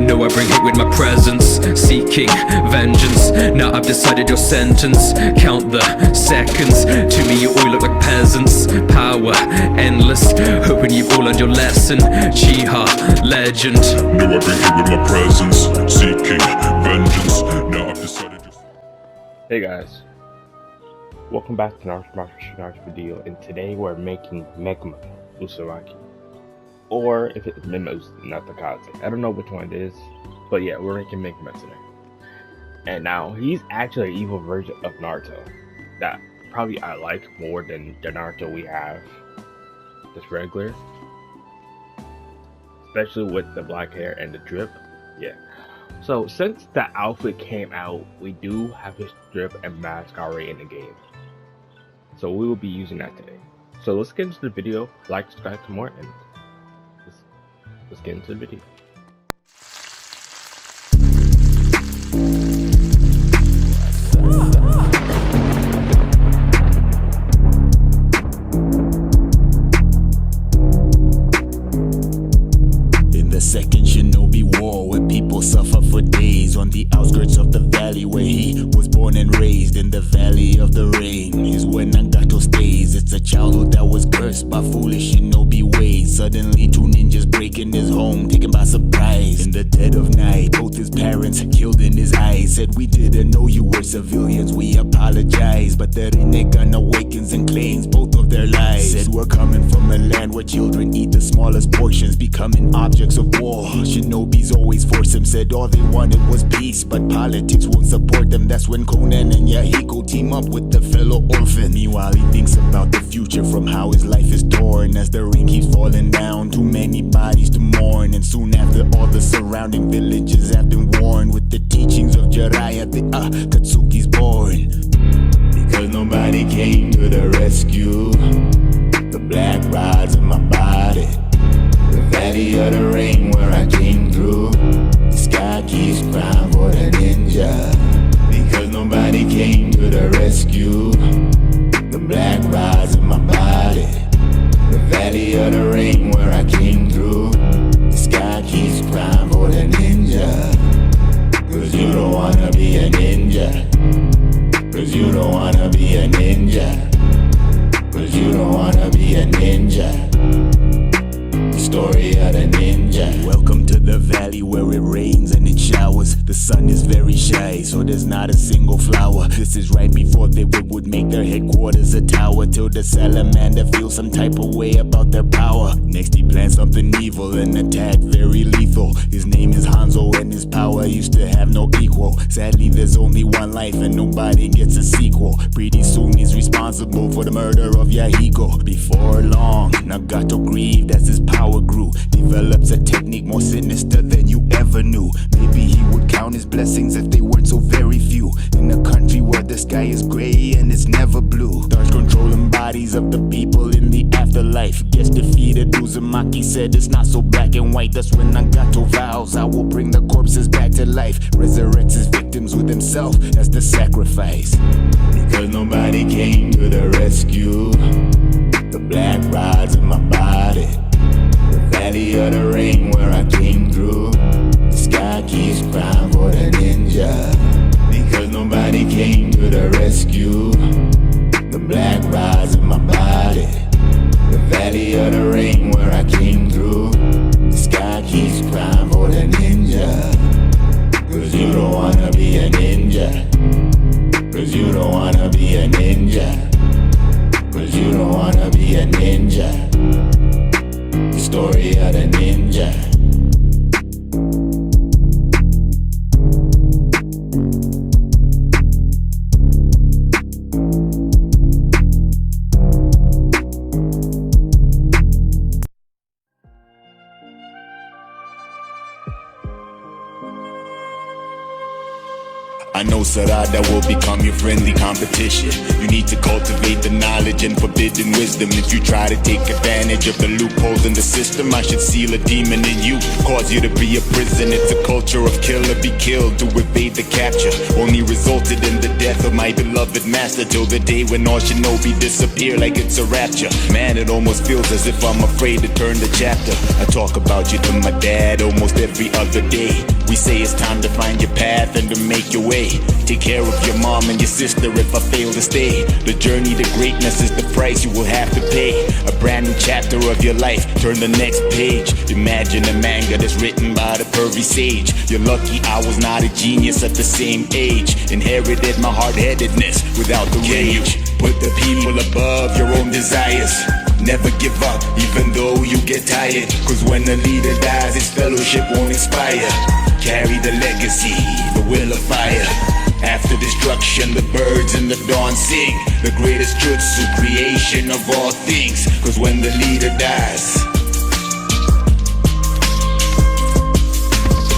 No, I bring hate with my presence, seeking vengeance. Now I've decided your sentence. Count the seconds. To me you all look like peasants. Power endless, hoping you've all learned your lesson. Chiha, legend. No, I bring hate with my presence, seeking vengeance. Now I've decided your... Hey guys, welcome back to Naruto video, and today we're making Menma uzumaki, or if it's Menma not the Kaze. I don't know which one it is, but yeah, we're making Menma today. And now he's actually an evil version of Naruto that probably I like more than the Naruto we have, just regular, especially with the black hair and the drip. Yeah. So since the outfit came out, we do have his drip and mask already in the game. So we will be using that today. So let's get into the video. Like, subscribe to more, and let's get into the video. In the second shinobi war, where people suffer for days, on the outskirts of the valley where he was born and raised, in the valley of the rain is where Nagato stays. It's a childhood that was cursed by foolish shinobi ways. Suddenly two ninjas break in his home, taken by surprise. In the dead of night, both his parents killed in his eyes. Said, "We didn't know you were civilians, we apologize." But the Rinnegan awakens and claims both of their lives. Said, "We're coming from a land where children eat the smallest portions, becoming objects of war. Shinobis always force him." Said all they wanted was peace, but politics won't support them. That's when Conan and Yahiko team up with the fellow orphan. Meanwhile, he thinks about the future from how his life is torn. As the rain keeps falling down, too many bodies to mourn. And soon after, all the surrounding villages have been warned. With the teachings of Jiraiya, the Akatsuki's born. Because nobody came to the rescue, the black rods in my body, the valley of the rain where I came through, the sky keeps crying for the ninja. Because nobody came to the rescue, the black rods in my body, the valley of the rain where I came through, the sky keeps crying for the ninja. Cause you don't wanna be a ninja. Cause you don't wanna be a ninja. Cause you don't wanna be a ninja. The story of the ninja. Welcome to the valley where it rains and it showers. The sun is very shy, so there's not a single flower. This is right before they would make their headquarters a tower, till the salamander feels some type of way about their power. Next he plans something evil, an attack very lethal. His name is Hanzo and his power used to have no equal. Sadly there's only one life and nobody gets a sequel. Pretty soon he's responsible for the murder of Yahiko. Before long, Nagato grieved as his power grew. Develops a technique more sinister than you ever knew. Maybe he would count his blessings if they weren't so very few. In a country where the sky is gray and it's never blue, starts controlling bodies of the people in the afterlife. Gets defeated, Uzumaki said it's not so black and white. That's when Nagato vows, "I will bring the corpses back to life." Resurrects his victims with himself as the sacrifice. Because nobody came to the rescue, the black rods in my body, the valley of the rain where I came through, the sky keeps crying for the ninja. Because nobody came to the rescue, the black rods in my body, the valley of the rain where I came through, the sky keeps crying for the ninja. Cause you don't wanna be a ninja. Cause you don't wanna be a ninja. Cause you don't wanna be a ninja. The story of the ninja. I know Sarada will become your friendly competition. You need to cultivate the knowledge and forbidden wisdom. If you try to take advantage of the loopholes in the system, I should seal a demon in you, cause you to be a prison. It's a culture of kill or be killed to evade the capture. Only resulted in the death of my beloved master, till the day when all shinobi disappear like it's a rapture. Man, it almost feels as if I'm afraid to turn the chapter. I talk about you to my dad almost every other day. We say it's time to find your path and to make your way. Take care of your mom and your sister if I fail to stay. The journey to greatness is the price you will have to pay. A brand new chapter of your life, turn the next page. Imagine a manga that's written by the pervy sage. You're lucky I was not a genius at the same age. Inherited my hard-headedness without the rage. Put the people above your own desires. Never give up, even though you get tired. Cause when the leader dies, his fellowship won't inspire. Carry the legacy, the will of fire. After destruction, the birds in the dawn sing. The greatest jutsu creation of all things. Cause when the leader dies,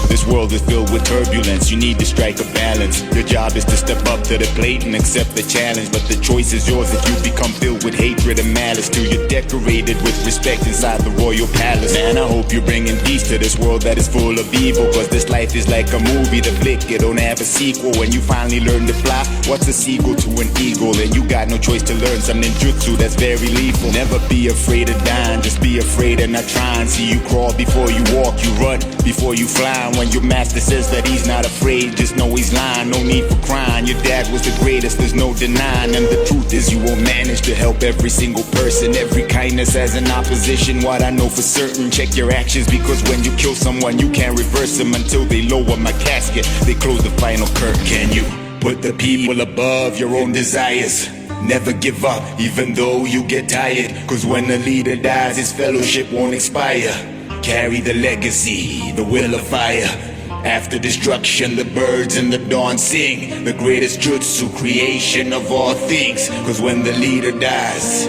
this world is filled with turbulence, you need to strike a balance. Your job is to step up to the plate and accept the challenge. But the choice is yours if you become filled with hatred and malice. Till you're decorated with respect inside the royal palace. Man, I hope you're bringing peace to this world that is full of evil. Cause this life is like a movie, the flick, it don't have a sequel. When you finally learn to fly, what's a seagull to an eagle? And you got no choice to learn some ninjutsu that's very lethal. Never be afraid of dying, just be afraid of not trying. See you crawl before you walk, you run before you fly. When your master says that he's not afraid, just know he's lying. No need for crying, your dad was the greatest, there's no denying. And the truth is you won't manage to help every single person. Every kindness has an opposition, what I know for certain. Check your actions, because when you kill someone you can't reverse them. Until they lower my casket, they close the final curtain. Can you put the people above your own desires? Never give up, even though you get tired. Cause when the leader dies, his fellowship won't expire. Carry the legacy, the will of fire. After destruction, the birds in the dawn sing. The greatest jutsu creation of all things. Cause when the leader dies,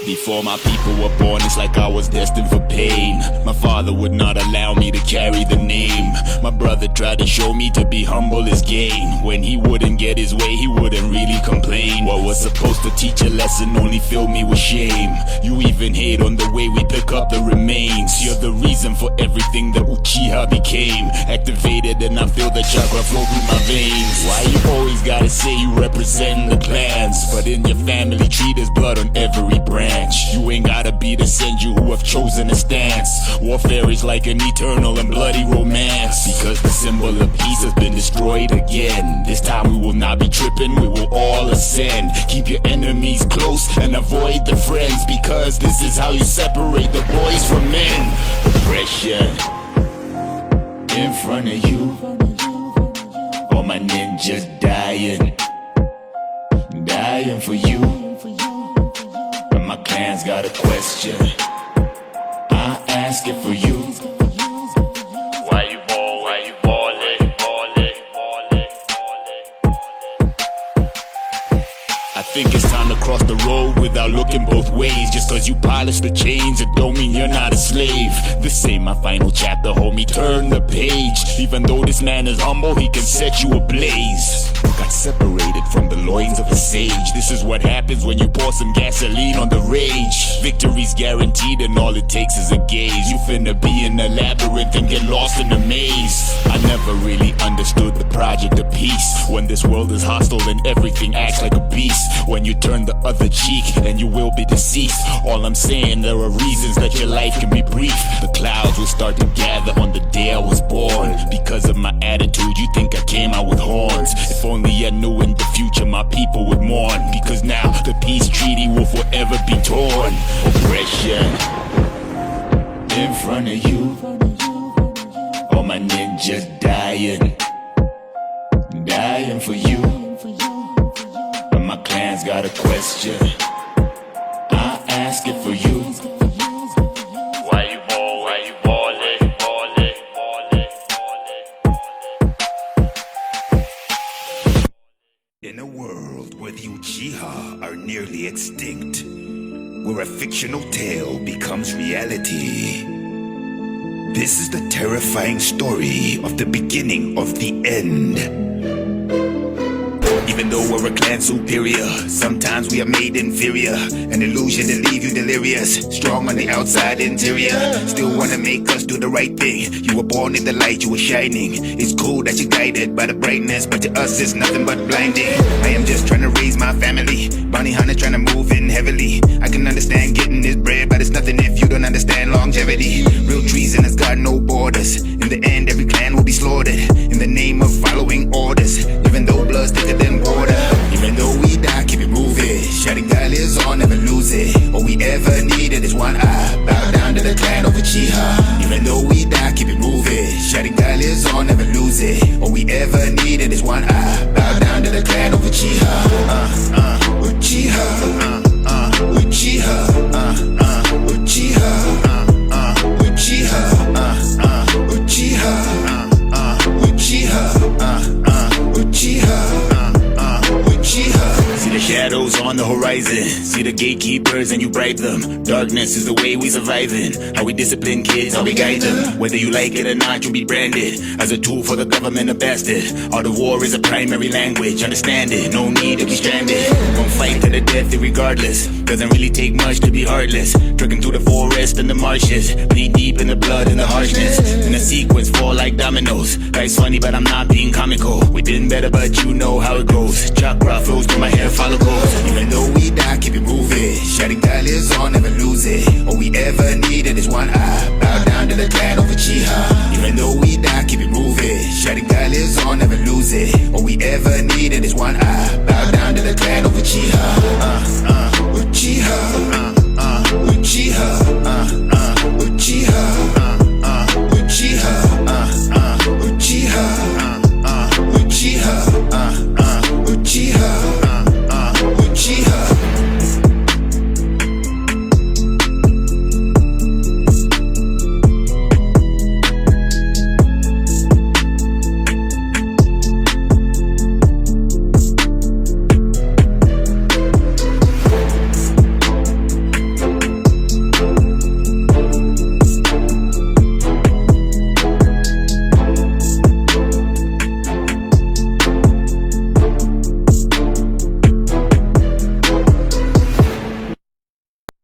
before my people were born, it's like I was destined for pain. My father would not allow me to carry the name. My brother tried to show me to be humble is gain. When he wouldn't get his way, he wouldn't really complain. What was supposed to teach a lesson only filled me with shame. You even hate on the way we pick up the remains. You're the reason for everything that Uchiha became. Activated and I feel the chakra flow through my veins. Why you always gotta say you represent the clans? But in your family tree there's blood on every branch. You ain't gotta be the senju who have chosen a stance. Warfare is like an eternal and bloody romance. Because the symbol of peace has been destroyed again. This time we will not be tripping, we will all ascend. Keep your enemies close and avoid the friends. Because this is how you separate the boys from men. Oppression in front of you. All my ninjas dying, dying for you. My clans got a question, I ask it for you. Why you ballin'? I think it's time to cross the road without looking both ways. Just cause you polish the chains, it don't mean you're not a slave. This ain't my final chapter, homie, turn the page. Even though this man is humble, he can set you ablaze. Got separated from the loins of a sage. This is what happens when you pour some gasoline on the rage. Victory's guaranteed and all it takes is a gaze. You finna be in the labyrinth and get lost in the maze. I never really understood the project of peace. When this world is hostile and everything acts like a beast. When you turn the other cheek and you will be deceased. All I'm saying, there are reasons that your life can be brief. The clouds will start to gather on the day I was born. Because of my attitude, you think I came out with horns. If only I knew in the future my people would mourn. Because now the peace treaty will forever be torn. Oppression soldier dying for you. But my clan's got a question, I ask it for you. Why you ballin'? In a world where the Uchiha are nearly extinct, where a fictional tale becomes reality, this is the terrifying story of the beginning of the end. Even though we're a clan superior, sometimes we are made inferior. An illusion to leave you delirious, strong on the outside interior. Still wanna make us do the right thing. You were born in the light, you were shining. It's cool that you're guided by the brightness, but to us it's nothing but blinding. I am just trying to raise my family, Bounty Hunter trying to move in heavily. I can understand getting this bread, but it's nothing if you don't understand longevity. Real treason has got no borders. In the end, every clan will be slaughtered in the name of following orders. Even though blood's thicker than water, even though we die, keep it moving. Shouting God lives on, never lose it. All we ever needed is one eye. Bow down to the clan of Uchiha. Even though we die, keep it moving. Shouting God lives on, never lose it. All we ever needed is one eye. Bow down to the clan of Uchiha. Uchiha. Uchiha. Uchiha. Uchiha. Uchiha. See the shadows on the horizon, see the gatekeepers and you bribe them. Darkness is the way we surviving. How we discipline kids, how we guide them. Whether you like it or not, you'll be branded as a tool for the government, a bastard. Art of war is a primary language, understand it, no need to be stranded. Won't fight to the death regardless, doesn't really take much to be heartless. Trekking through the forest and the marshes, knee deep in the blood and the harshness. In the sequence, fall like dominoes. Life's funny but I'm not being comical. We did better but you know how it goes. Chakra flows through my hair follicles. Even though we die, keep it moving. Shouting God lives on, never lose it. All we ever needed is one eye. Bow down to the clan of Uchiha. Even though we die, keep it moving. Shouting God lives on, never lose it. All we ever needed is one eye. Bow down to the clan of Uchiha. Uchiha. Uchiha. Uchiha. Uchiha. Uchiha. Uchiha. Uchiha. Uchiha.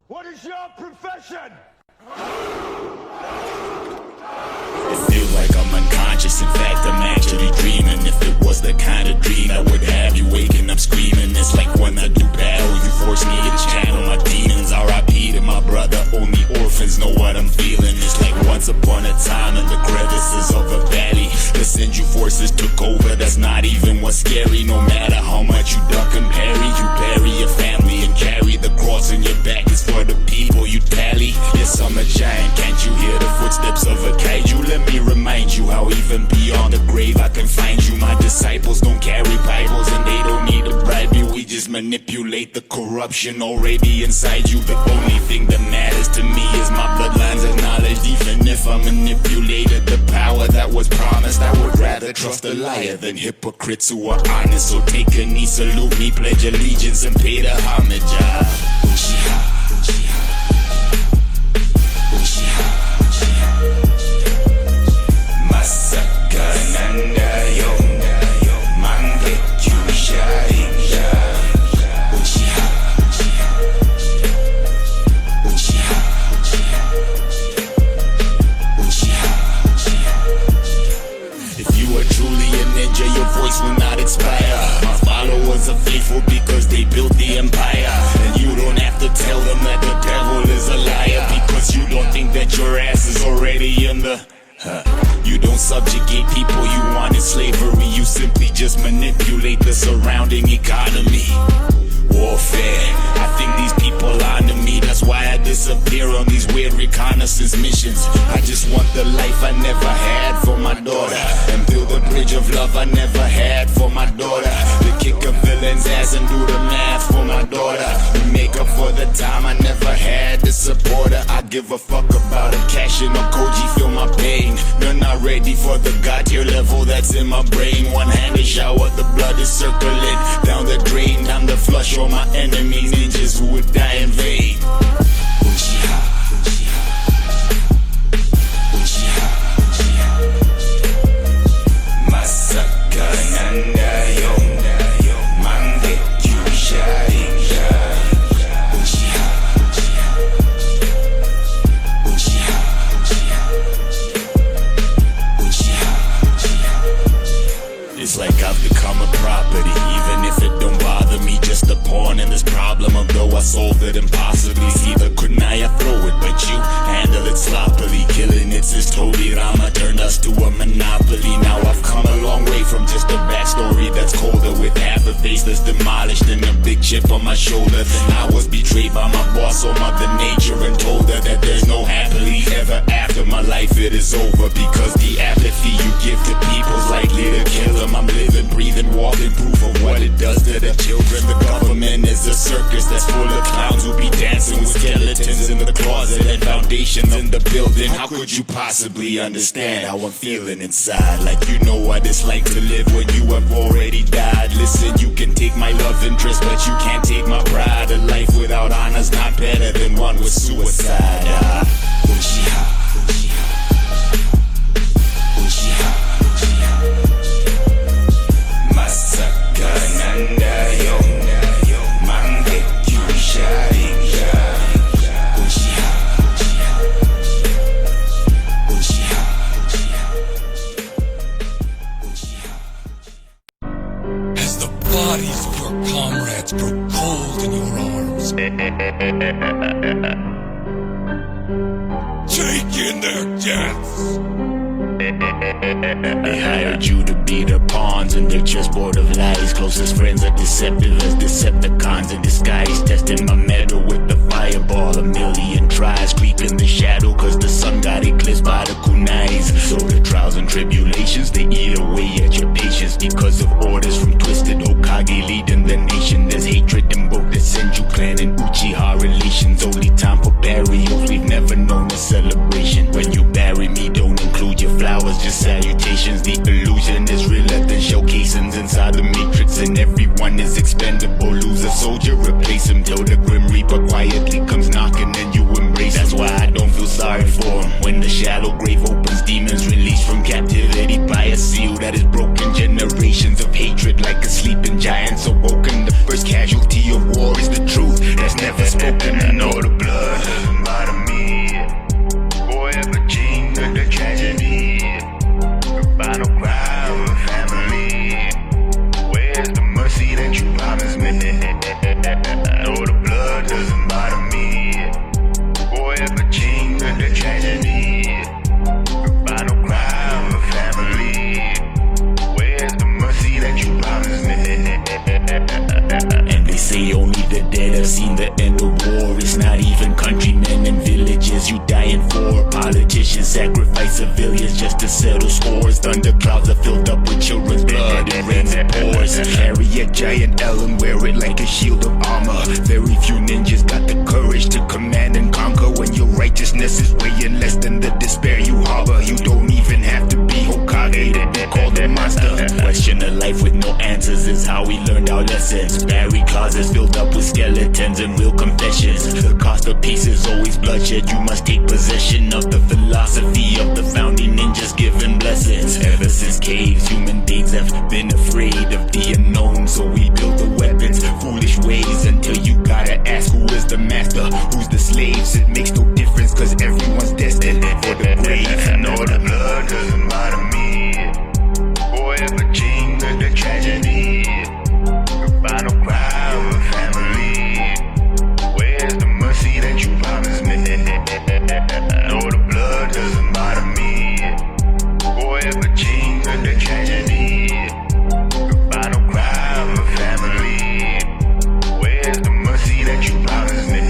What is your profession? It feels like I'm unconscious, in fact I'm actually dreaming. If it was the kind of dream I would have you waking up screaming. It's like when I do battle, you force me to channel my demons. R.I.P. to my brother, only orphans know what I'm feeling. It's like once upon a time in the crevices of a valley, the Senju forces took over, that's not even what's scary. No matter how much you duck and parry, you bury your family and carry the cross in your back is for the people you tally. Yes, I'm a giant, can't you hear the footsteps of a kaiju? Let me remind you how even beyond the grave I can find you. My disciples don't carry Bibles and they don't need to bribe you. We just manipulate the corruption already inside you. The only thing that matters to me is my bloodlines acknowledged. Even if I manipulated the power that was promised, I would rather trust a liar than hypocrites who are honest. So take a knee, salute me, pledge allegiance and pay the homage. Uchiha, Uchiha, Uchiha, Masaka Nanda yo, Mangekyu Sharinga. Uchiha, Uchiha, Uchiha, Uchiha. If you are truly a ninja, your voice will not expire. My followers are faithful because they built the empire. And you don't have to tell them that the devil is a liar, because you don't think that your ass is already in the You don't subjugate people you want in slavery. You simply just manipulate the surrounding economy. Warfare, I think these people honor me, that's why I disappear. disappear on these weird reconnaissance missions. I just want the life I never had for my daughter, and build a bridge of love I never had for my daughter. To kick a villain's ass and do the math for my daughter. To make up for the time I never had to support her. I give a fuck about a cash in a Koji, feel my pain. They're not ready for the god tier level that's in my brain. One-handed shower, the blood is circling down the drain. Time to flush all my enemies, ninjas who would die in vain. Uchiha, Uchiha, Uchiha, Uchiha. Masaka nanda yo, Mangekyu Sharinga. Uchiha, Uchiha, Uchiha, Uchiha, Uchiha. It's like I've become a property, even if it don't bother me. Just a pawn in this problem, although I solved it impossibly. See the kunai, I throw it, but you handle it sloppily. Killing it's this Tobirama turned us to a monopoly. Now I've come a long way from just a backstory that's colder, with half a face that's demolished and a big chip on my shoulder. Then I was betrayed by my boss, or Mother Nature, and told her that there's no happily ever after. My life, it is over, because the apathy you give to people's likely to kill them. I'm living, breathing, walking proof of what it does to the children. The government is a circus that's full of clowns who be dancing with skeletons in the closet and foundations in the building. How could you possibly understand how I'm feeling inside? Like you know what it's like to live when you have already died. Listen, you can take my love interest, but you can't take my pride. A life without honor's not better than one with suicide. Uchiha, Uchiha, Uchiha, Uchiha. Masaka nanda yo, Mangekyu Sharinga. Uchiha, Uchiha, Uchiha, Uchiha, Uchiha. As the bodies of your comrades grow cold in your arms, take in their deaths. They hired you to be the pawns in their chessboard of lies. Closest friends are deceptive as Decepticons in disguise. Testing my metal with the fireball. A million tries creep in the shadow, cause the sun got eclipsed by the kunais. So the trials and tribulations, they eat away at your patience. Because of orders from twisted Hokage leading the nation. There's hatred in both the Senju clan and Uchiha relations. Only time for burials, we've never known a celebration. When you bury me, don't include your flowers, just salutations. The illusion is realer than showcasings inside the matrix, and everyone is expendable. Lose a soldier, replace him till the Grim Reaper quietly comes knocking and you embrace. That's why I don't feel sorry for him. When the shallow grave opens, demons released from captivity by a seal that is broken. Generations of hatred like a sleeping giant awoken. The first casualty of war is the truth that's never spoken. And all the blood doesn't bother me. Forever king of the tragedy. The final cry of a family. Where's the mercy that you promised me? No, the blood doesn't bother me. Forever king of the tragedy. The final cry of a family. Where's the mercy that you promised me? And they say only the dead have seen the end of war. It's not even countrymen and villages you dying for. Politicians sacrifice civilians just to settle scores. Thunderclouds are filled up with children's blood and rains and pours. Carry a giant L and wear it like a shield of armor. Very few ninjas got the courage to command and conquer. When your righteousness is weighing less than the despair you harbor. You don't even have to be Hokage to be called a monster. Question of life with no answers is how we learned our lessons. Buried closets filled up with skeletons and real confessions. The cost of peace is always bloodshed. You must take possession of the philosophy of the founding ninjas giving blessings. Ever since caves, human beings have been afraid of the unknown, so we build the weapons foolish ways until you gotta ask who is the master, who's the slaves. It makes no difference, cause everyone's destined for the grave. And all the blood doesn't bother me. Forever king of the tragedy. The final cry of a family. Where's the mercy that you promised me? No, the blood doesn't bother me. Forever king of the tragedy. The final cry of a family. Where's the mercy that you promised me?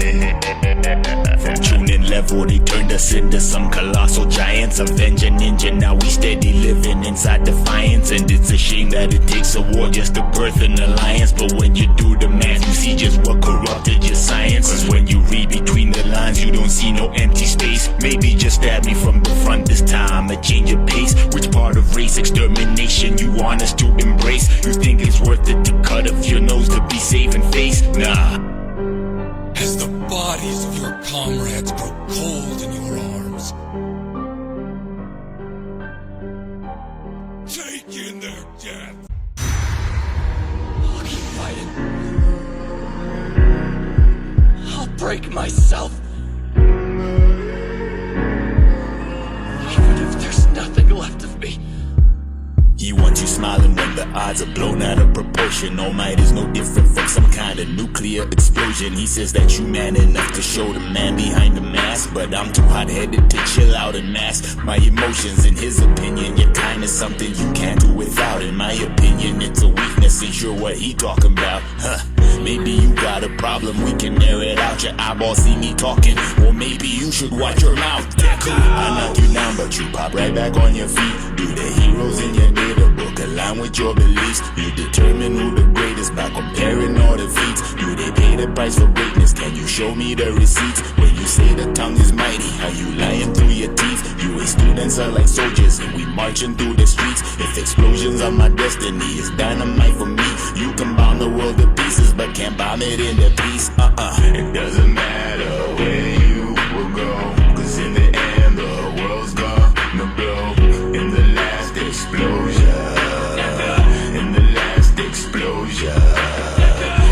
From true level. They turned us into some colossal giants. Avenge a ninja, now we steady living inside defiance. And it's a shame that it takes a war just to birth an alliance. But when you do the math, you see just what corrupted your science. Cause when you read between the lines, you don't see no empty space. Maybe just stab me from the front this time, a change of pace. Which part of race extermination you want us to embrace? You think it's worth it to cut off your nose to be saving face? Nah. As the bodies of your comrades grow cold in your arms, take in their death. I'll keep fighting. I'll break myself. Even if there's nothing left of me. He wants you smiling when the odds are blown out of proportion. All might is no different from some kind of nuclear explosion. He says that you man enough to show the man behind the mask, but I'm too hot-headed to chill out and mask my emotions. In his opinion, you're kinda something you can't do without. In my opinion, it's a weakness, ain't sure what he talking about. Maybe you got a problem, we can air it out. Your eyeballs see me talking, or maybe you should watch your mouth. Deku, I knock you down, but you pop right back on your feet. Do the heroes in your data book align with your beliefs? You determine who the greatest by comparing all the feats. Do they pay the price for greatness? Can you show me the receipts? When you say the tongue is mighty, are you lying through your teeth? You ain't students are like soldiers, and we marching through the streets. If explosions are my destiny, it's dynamite for me. You can bomb the world to pieces, but can't bomb it into peace. It doesn't matter where you will go, cause in the end the world's gonna blow. In the last explosion, in the last explosion,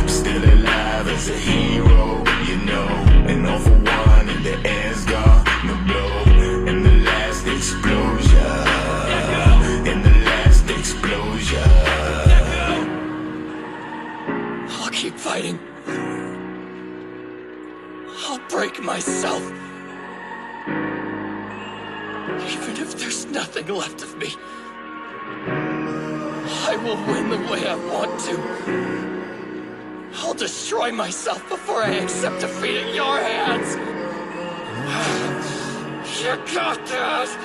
still alive as a hero, you know. And all for one, and the end's gonna blow. In the last explosion, in the last explosion. I'll keep fighting. I'll break myself. Even if there's nothing left of me, I will win the way I want to. I'll destroy myself before I accept defeat at your hands. You got this!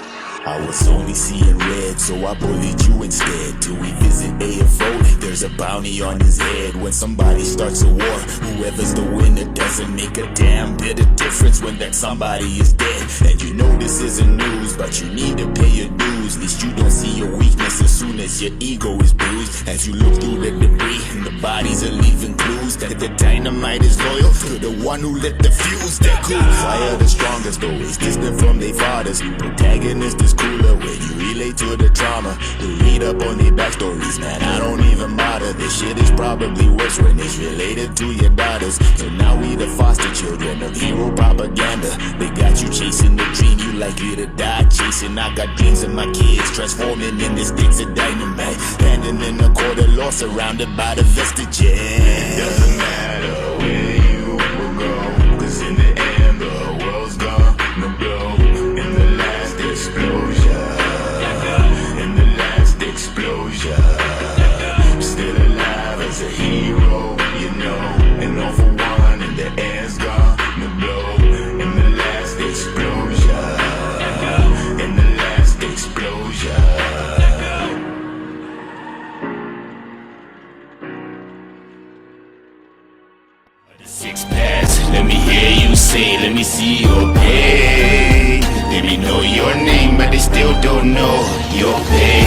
I was only seeing red, so I bullied you instead. Till we visit AFO, there's a bounty on his head. When somebody starts a war, whoever's the winner doesn't make a damn bit of difference when that somebody is dead. And you know this isn't news, but you need to pay your dues. At least you don't see your weakness as soon as your ego is bruised. As you look through the debris, and the bodies are leaving clues that the dynamite is loyal to the one who lit the fuse. That cool fire the strongest, always distant from their fathers. Protagonist is cooler when you relate to the trauma. We read up on their backstories, man, I don't even bother. This shit is probably worse when it's related to your daughters. So now we the foster children of hero propaganda. They got you chasing the dream you likely to die chasing. I got dreams of my kids transforming into sticks of dynamite, standing in a court of law surrounded by the vestiges. It doesn't matter where you will go, cause in the end the world's gonna blow. In the last explosion, in the last explosion, still alive as a hero, you know. And all for one, and the end's gonna blow. In the last explosion, in the last explosion. Six pads, let me hear you say, let me see your pay. They may know your name, but they still don't know your pay.